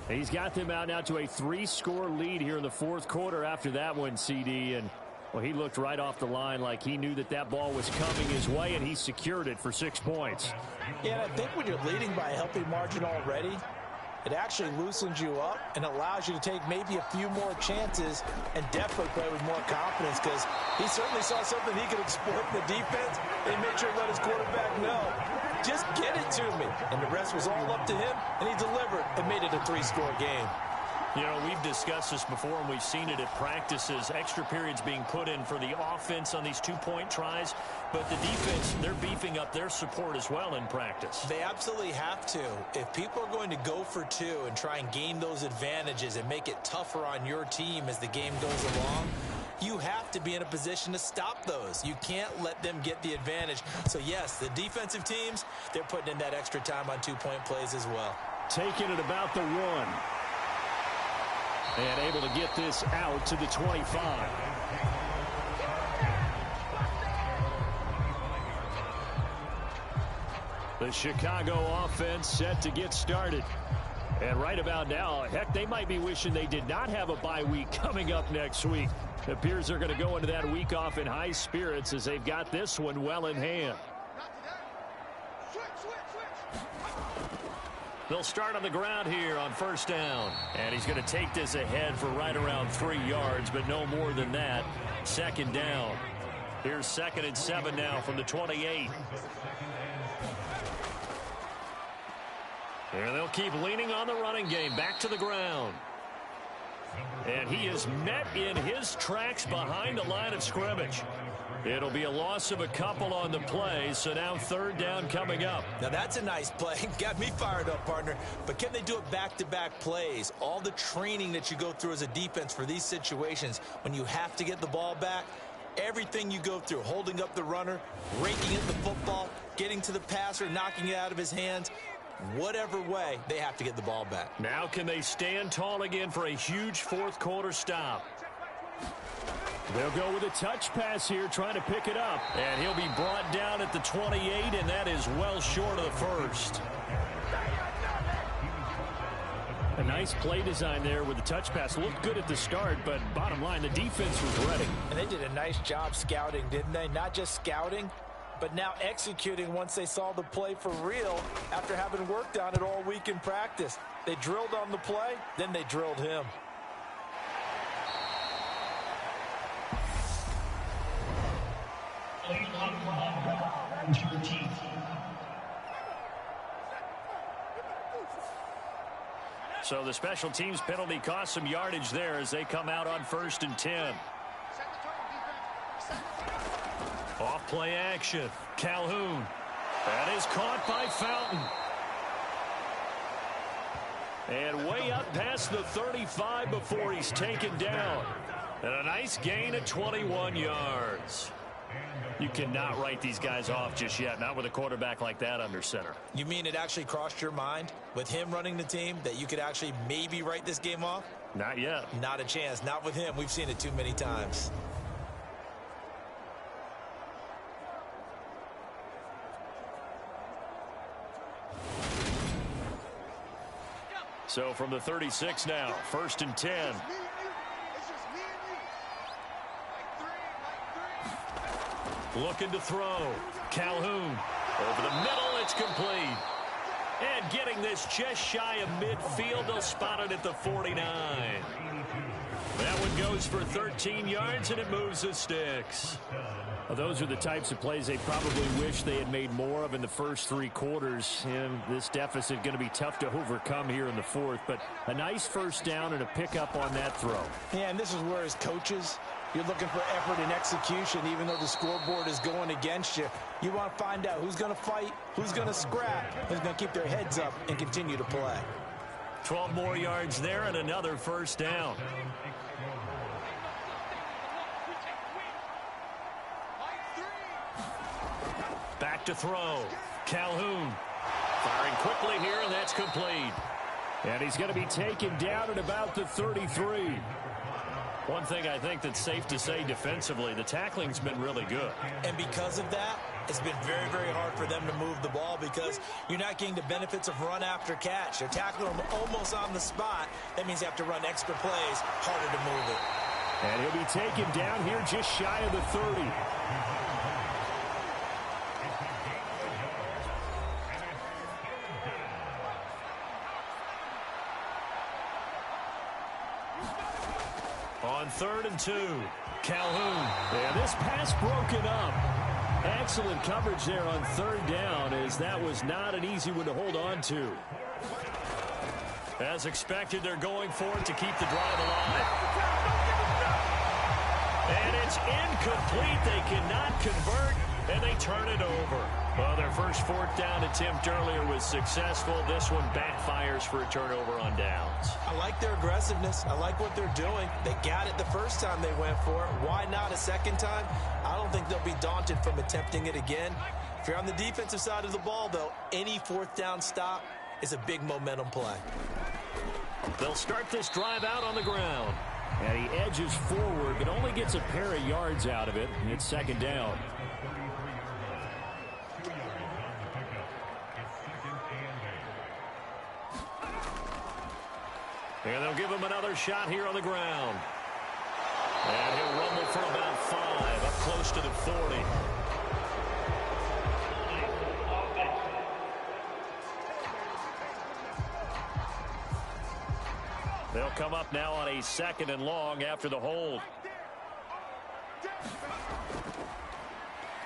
He's got them out now to a 3-score lead here in the 4th quarter after that one, CD. And well, he looked right off the line like he knew that that ball was coming his way, and he secured it for 6 points. Yeah, and I think when you're leading by a healthy margin already, it actually loosens you up and allows you to take maybe a few more chances and definitely play with more confidence because he certainly saw something he could exploit in the defense and made sure to let his quarterback know, just get it to me. And the rest was all up to him, and he delivered and made it a 3-score game. You know, we've discussed this before, and we've seen it at practices. Extra periods being put in for the offense on these 2-point tries. But the defense, they're beefing up their support as well in practice. They absolutely have to. If people are going to go for 2 and try and gain those advantages and make it tougher on your team as the game goes along, you have to be in a position to stop those. You can't let them get the advantage. So, yes, the defensive teams, they're putting in that extra time on 2-point plays as well. Taking it about the 1. And able to get this out to the 25. The Chicago offense set to get started. And right about now, heck, they might be wishing they did not have a bye week coming up next week. It appears they're going to go into that week off in high spirits as they've got this one well in hand. They'll start on the ground here on first down. And he's going to take this ahead for right around 3 yards, but no more than that. Second down. Here's 2nd and 7 now from the 28. And they'll keep leaning on the running game. Back to the ground. And he is met in his tracks behind the line of scrimmage. It'll be a loss of a couple on the play, so now 3rd down coming up. Now that's a nice play. Got me fired up, partner. But can they do it back-to-back plays? All the training that you go through as a defense for these situations, when you have to get the ball back, everything you go through, holding up the runner, raking at the football, getting to the passer, knocking it out of his hands, whatever way, they have to get the ball back. Now can they stand tall again for a huge 4th quarter stop? They'll go with a touch pass here, trying to pick it up. And he'll be brought down at the 28, and that is well short of the first. A nice play design there with the touch pass. Looked good at the start, but bottom line, the defense was ready. And they did a nice job scouting, didn't they? Not just scouting, but now executing once they saw the play for real after having worked on it all week in practice. They drilled on the play, then they drilled him. So the special teams penalty cost some yardage there as they come out on 1st and 10. Off play action. Calhoun. That is caught by Fountain. And way up past the 35 before he's taken down. And a nice gain of 21 yards. You cannot write these guys off just yet, not with a quarterback like that under center. You mean it actually crossed your mind with him running the team that you could actually maybe write this game off? Not yet. Not a chance. Not with him. We've seen it too many times. So from the 36 now, 1st and 10. Looking to throw. Calhoun. Over the middle, it's complete. And getting this just shy of midfield, they'll spot it at the 49. That one goes for 13 yards, and it moves the sticks. Well, those are the types of plays they probably wish they had made more of in the first 3 quarters. And this deficit going to be tough to overcome here in the 4th. But a nice first down and a pickup on that throw. Yeah, and this is where as coaches, you're looking for effort and execution, even though the scoreboard is going against you. You want to find out who's going to fight, who's going to scrap, who's going to keep their heads up and continue to play. 12 more yards there and another first down. Back to throw. Calhoun. Firing quickly here, and that's complete. And he's going to be taken down at about the 33. One thing I think that's safe to say defensively, the tackling's been really good. And because of that, it's been very, very hard for them to move the ball because you're not getting the benefits of run after catch. They're tackling them almost on the spot. That means you have to run extra plays, harder to move it. And he'll be taken down here just shy of the 30. On 3rd and 2, Calhoun. And this pass broken up. Excellent coverage there on 3rd down, as that was not an easy one to hold on to. As expected, they're going for it to keep the drive alive. And it's incomplete. They cannot convert, and they turn it over. Well, their first 4th down attempt earlier was successful. This one backfires for a turnover on downs. I like their aggressiveness. I like what they're doing. They got it the first time they went for it. Why not a second time? I don't think they'll be daunted from attempting it again. If you're on the defensive side of the ball, though, any 4th down stop is a big momentum play. They'll start this drive out on the ground. And he edges forward, but only gets a pair of yards out of it. It's 2nd down. And they'll give him another shot here on the ground. And he'll rumble for about 5, up close to the 40. They'll come up now on a 2nd and long after the hold.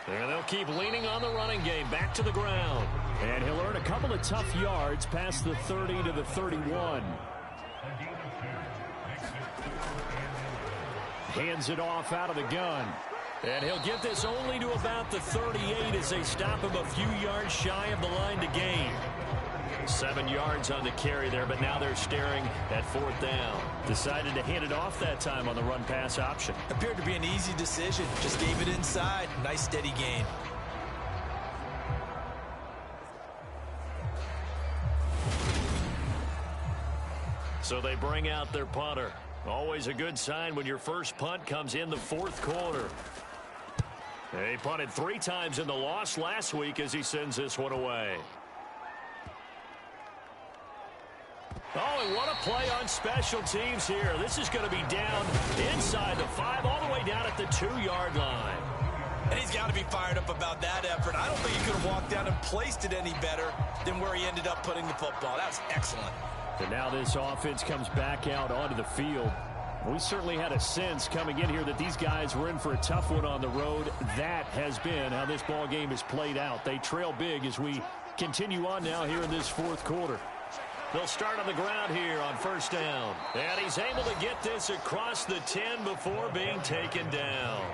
And they'll keep leaning on the running game, back to the ground. And he'll earn a couple of tough yards past the 30 to the 31. Hands it off out of the gun. And he'll get this only to about the 38 as they stop him a few yards shy of the line to gain. 7 yards on the carry there, but now they're staring at 4th down. Decided to hand it off that time on the run-pass option. Appeared to be an easy decision. Just gave it inside. Nice steady gain. So they bring out their punter. Always a good sign when your first punt comes in the 4th quarter. He punted 3 times in the loss last week as he sends this one away. Oh, and what a play on special teams here. This is going to be down inside the 5, all the way down at the 2-yard line. And he's got to be fired up about that effort. I don't think he could have walked down and placed it any better than where he ended up putting the football. That was excellent. And now this offense comes back out onto the field. We certainly had a sense coming in here that these guys were in for a tough one on the road. That has been how this ball game has played out. They trail big as we continue on now here in this 4th quarter. They'll start on the ground here on 1st down. And he's able to get this across the 10 before being taken down.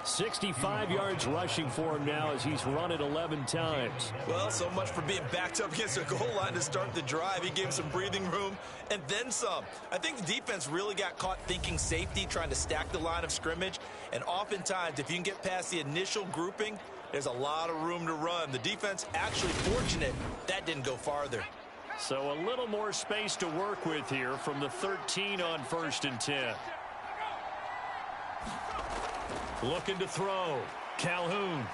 65 yards rushing for him now as he's run it 11 times. Well, so much for being backed up against a goal line to start the drive. He gave him some breathing room and then some. I think the defense really got caught thinking safety, trying to stack the line of scrimmage. And oftentimes, if you can get past the initial grouping, there's a lot of room to run. The defense actually fortunate that didn't go farther. So a little more space to work with here from the 13 on 1st and 10. Looking to throw. Calhoun.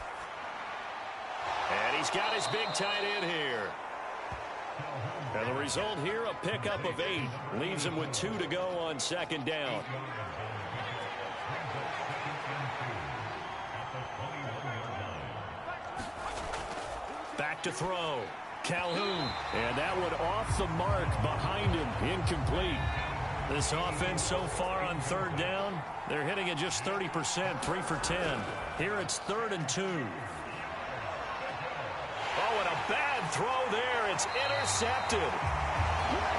And he's got his big tight end here. And the result here, a pickup of 8. Leaves him with 2 to go on 2nd down. Back to throw. Calhoun. And that one off the mark behind him. Incomplete. This offense so far on 3rd down, they're hitting at just 30%, 3 for 10. Here it's 3rd and 2. Oh, and a bad throw there. It's intercepted.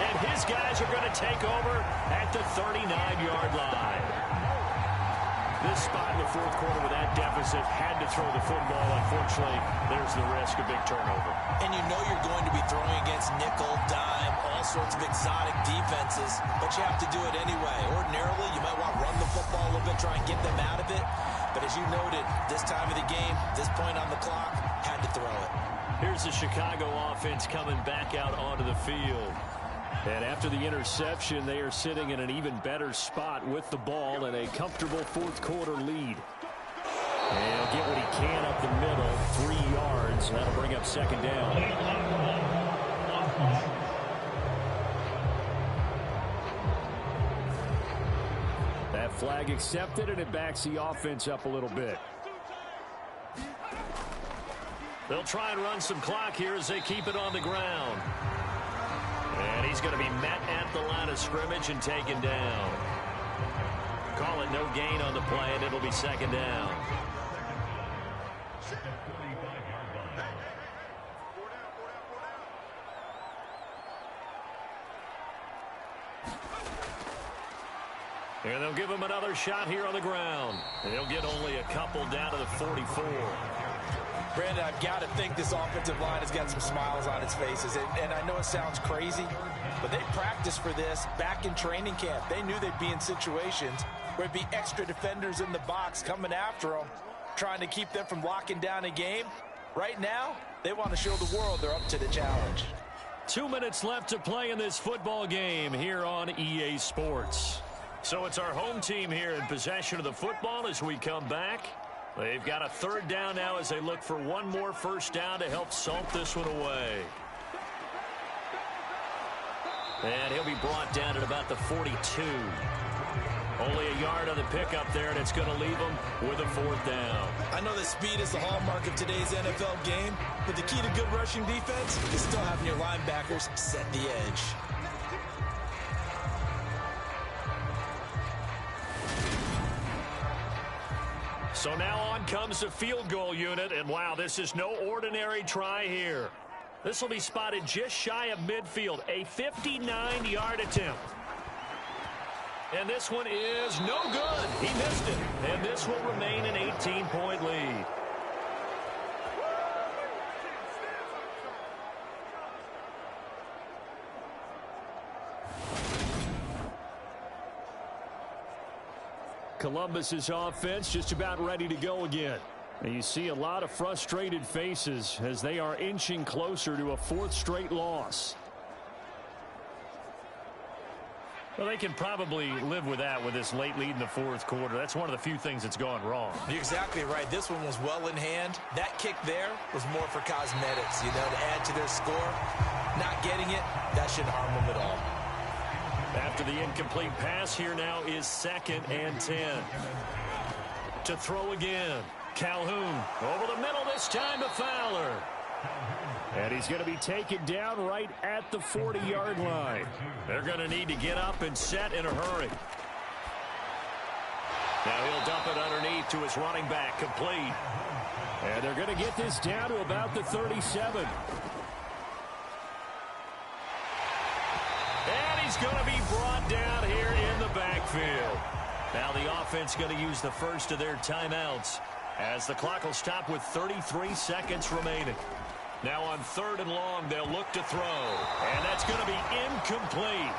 And his guys are going to take over at the 39-yard line. This spot in the 4th quarter with that deficit had to throw the football. Unfortunately, there's the risk of big turnover. And you know you're going to be throwing against nickel, dime, all sorts of exotic defenses, but you have to do it anyway. Ordinarily, you might want to run the football a little bit, try and get them out of it. But as you noted, this time of the game, this point on the clock, had to throw it. Here's the Chicago offense coming back out onto the field. And after the interception, they are sitting in an even better spot with the ball and a comfortable 4th quarter lead. And he'll get what he can up the middle, 3 yards. That'll bring up 2nd down. That flag accepted, and it backs the offense up a little bit. They'll try and run some clock here as they keep it on the ground. And he's going to be met at the line of scrimmage and taken down. Call it no gain on the play, and it'll be 2nd down. And they'll give him another shot here on the ground. And he'll get only a couple down to the 44. Brandon, I've got to think this offensive line has got some smiles on its faces. And I know it sounds crazy, but they practiced for this back in training camp. They knew they'd be in situations where it'd be extra defenders in the box coming after them, trying to keep them from locking down a game. Right now, they want to show the world they're up to the challenge. 2 minutes left to play in this football game here on EA Sports. So it's our home team here in possession of the football as we come back. They've got a 3rd down now as they look for one more 1st down to help salt this one away. And he'll be brought down at about the 42. Only a yard on the pickup there, and it's going to leave him with a 4th down. I know that speed is the hallmark of today's NFL game, but the key to good rushing defense is still having your linebackers set the edge. So now on comes the field goal unit, and wow, this is no ordinary try here. This will be spotted just shy of midfield, a 59-yard attempt. And this one is no good. He missed it, and this will remain an 18-point lead. Columbus's offense just about ready to go again. And you see a lot of frustrated faces as they are inching closer to a 4th straight loss. Well, they can probably live with that with this late lead in the 4th quarter. That's one of the few things that's gone wrong. You're exactly right. This one was well in hand. That kick there was more for cosmetics, to add to their score. Not getting it, that shouldn't harm them at all. After the incomplete pass, here now is 2nd and 10. To throw again. Calhoun over the middle this time to Fowler. And he's going to be taken down right at the 40-yard line. They're going to need to get up and set in a hurry. Now he'll dump it underneath to his running back, complete. And they're going to get this down to about the 37. And he's going to be brought down here in the backfield. Now the offense going to use the first of their timeouts as the clock will stop with 33 seconds remaining. Now on 3rd and long, they'll look to throw. And that's going to be incomplete.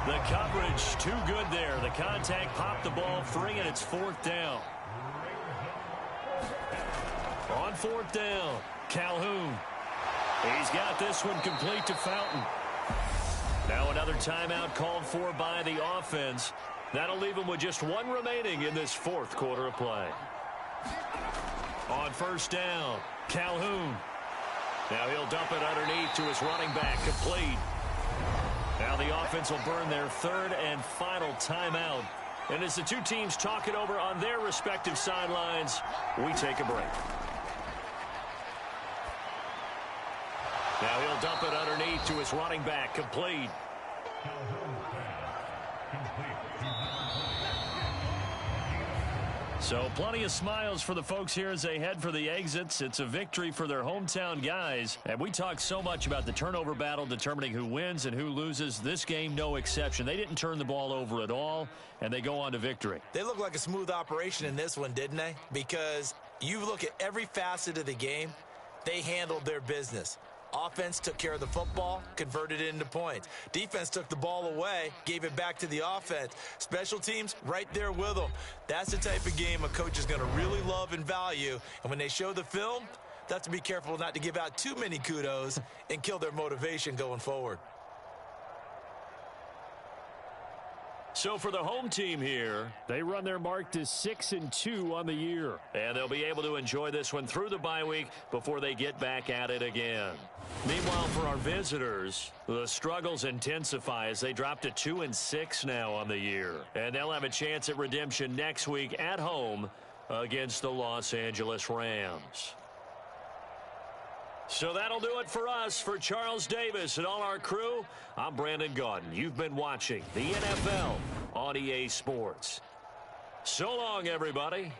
The coverage too good there. The contact popped the ball free, and it's 4th down. On 4th down, Calhoun. He's got this one complete to Fountain. Now another timeout called for by the offense. That'll leave him with just 1 remaining in this 4th quarter of play. On 1st down, Calhoun. Now he'll dump it underneath to his running back, complete. Now the offense will burn their 3rd and final timeout. And as the two teams talk it over on their respective sidelines, we take a break. Now he'll dump it underneath to his running back, complete. So plenty of smiles for the folks here as they head for the exits. It's a victory for their hometown guys. And we talk so much about the turnover battle determining who wins and who loses. This game, no exception. They didn't turn the ball over at all, and they go on to victory. They look like a smooth operation in this one, didn't they? Because you look at every facet of the game, they handled their business. Offense took care of the football, converted it into points. Defense took the ball away, gave it back to the offense. Special teams, right there with them. That's the type of game a coach is going to really love and value. And when they show the film, they have to be careful not to give out too many kudos and kill their motivation going forward. So for the home team here, they run their mark to 6-2 on the year. And they'll be able to enjoy this one through the bye week before they get back at it again. Meanwhile, for our visitors, the struggles intensify as they drop to 2-6 now on the year. And they'll have a chance at redemption next week at home against the Los Angeles Rams. So that'll do it for us. For Charles Davis and all our crew, I'm Brandon Gaudin. You've been watching the NFL on EA Sports. So long, everybody.